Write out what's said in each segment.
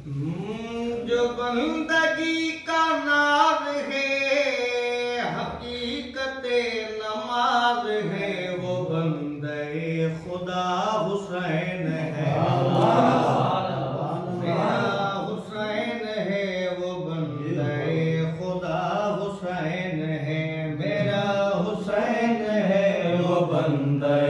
जो बंदगी का नाज है, हकीकत नमाज है, वो बंदे खुदा हुसैन है। मेरा हुसैन है, वो बंदे खुदा हुसैन है। मेरा हुसैन है, वो बंदे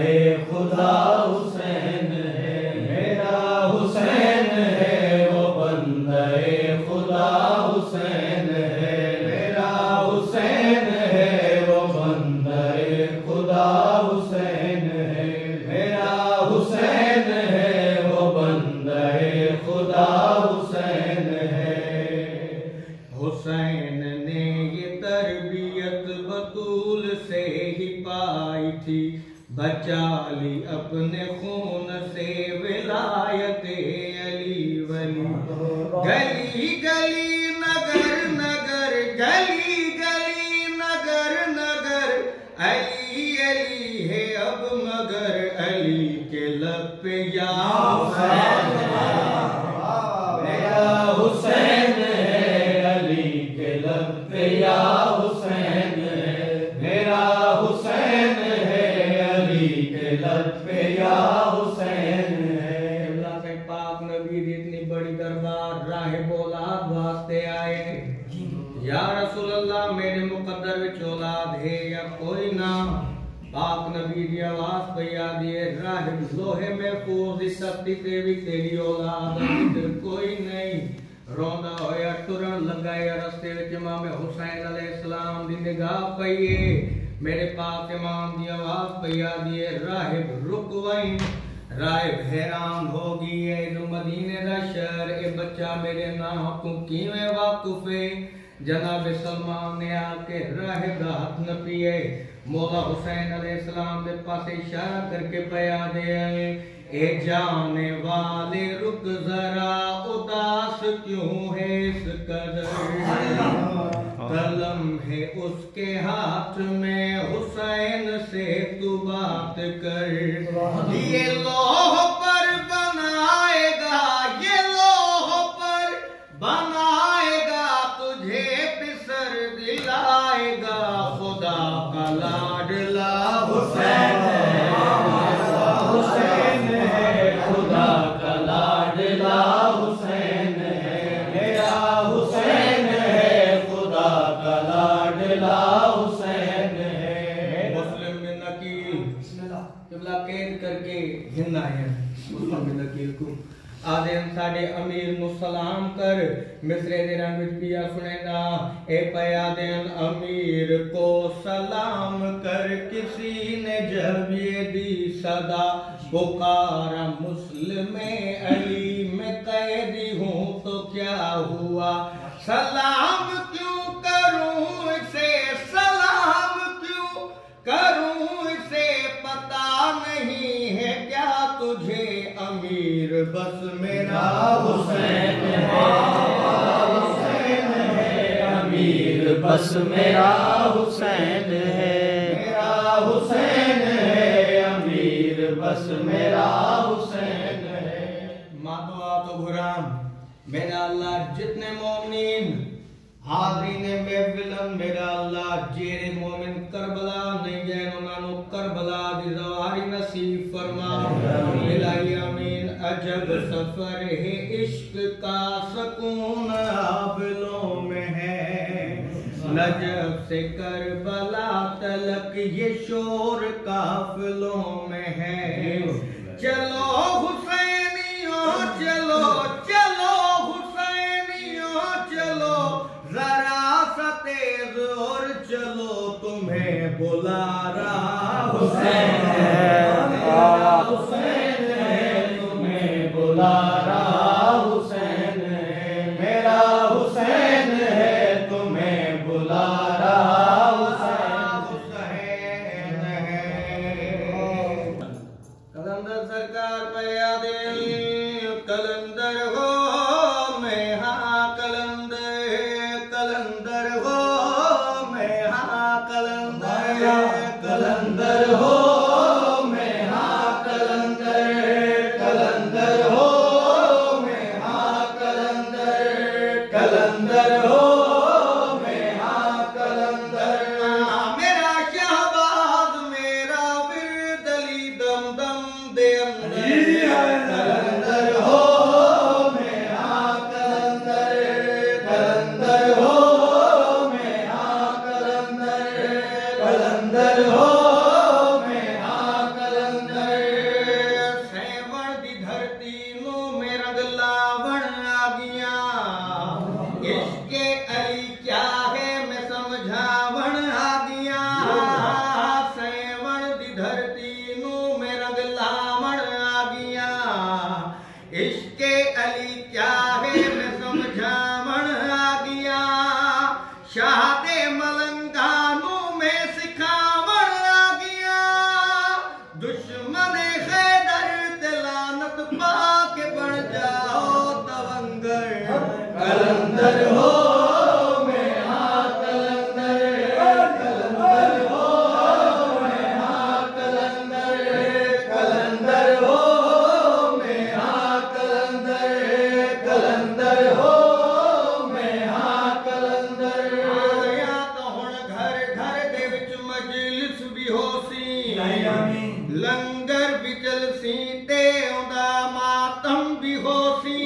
खुदा हुसैन है। मेरा हुसैन है, वो बंदे खुदा हुसैन है। मेरा हुसैन है, वो बंदे खुदा हुसैन है। मेरा हुसैन है, वो बंदे खुदा हुसैन है। हुसैन ने ये तरबियत बतूल से ही पाई थी, बचा ली अपने खून से विलायत अली वली। गली गली नगर नगर, गली गली नगर नगर, अली अली है अब मगर, अली के लब पे या हुसैन है। मेरा हुसैन है, अली के लब पे या हुसैन है। मेरा हुसैन है, अली के लब पे या हुसैन है। अल्लाह के पाक नबी की इतनी बड़ी दरबार राह औलाद वास्ते आए। या रसूल अल्लाह, मेरे मुकद्दर विच औलाद है या कोई ना? पाक नबी की आवाज पे याद दिए, राह लोहे महफूज इस सख्ती ते भी तेरी औलाद कोई नहीं। रोंदा होया टुरन लगा या रस्ते विच इमाम हुसैन अलैहिस्सलाम दी निगाह पईए। मेरे पाक इमाम दी आवाज पे याद दिए, राहिब रुक वहीं। राहिब हैरान हो गई है, जो मदीने दा शहर ए बच्चा मेरे नाम तू किवें वाकिफ है? जनाब सलमान ने आके राहिब दा हाथ न पिए, मौला हुसैन अलैहिस्सलाम दे पासे इशारा करके पया दे, ए जाने वाले रुक जरा, उदास क्यों है इस कदर? कलम है उसके हाथ में, हुसैन से तू बात कर। ये लोह पर बनाएगा, ये लोह पर बनाएगा, तुझे बिसर दिलाएगा, खुदा का लाडला हुसैन है। हुसैन है, खुदा का लाडला हुसैन है। मेरा हुसैन है, खुदा का लाडला हुसैन है। मुस्लिम में नकील किबला कैद करके हिंद आए मुस्लिम में नकील को आदे साडे अमीर नु सलाम कर। मिसरे दे रंग विच पिया सुनेगा, ए पया देन अमीर को सलाम कर। किसी ने जब ये दी सदा, पुकारा मुस्लिम अली, मैं कैदी हूँ तो क्या हुआ? सलाम क्यों करूं इसे, सलाम क्यों करूं इसे, पता नहीं है क्या तुझे? अमीर बस मेरा हुसैन है, हुसैन है। अमीर बस मेरा हुसैन है, मेरा हुसैन है। अमीर बस मेरा हुसैन है। मादुआ तो गुराम मेरा अल्लाह, जितने मोमिन हाज़रीन महफिलन मेरा अल्लाह, जेरे मोमिन करबला नहीं गए उन्होंने करबला दी ज़वारी नसीब फरमा। इलाही आमीन। अजब सफर है इश्क का, सुकून आबिलों में है, नजफ से करबला तलक ये शोर काफिलों में है। चलो हुसैनियों चलो, चलो हुसैनियों चलो, जरा सा तेज और चलो, तुम्हें बुला रहा हुसैन है। हुसैन है, तुम्हें बुला रहा हुसैन है। मेरा हुसैन है, तुम्हें बुला रहा हुसैन है। कलंदर सरकार पे याद, कलंदर हो मैं, हाँ कलंदर, कलंदर हो मैं, हाँ कलंदर, कलंदर हो मैं, कलंदर हो मैं हाँ कलंदर, कलंदर हो मैं हाँ कलंदर, कलंदर हो मैं हाँ कलंदर, कलंदर हो मैं हाँ कलंदर। आया तो हुण घर घर दे विच मजलिस भी होसी, लंगर भी चलसी ते उदा मातम भी होसी।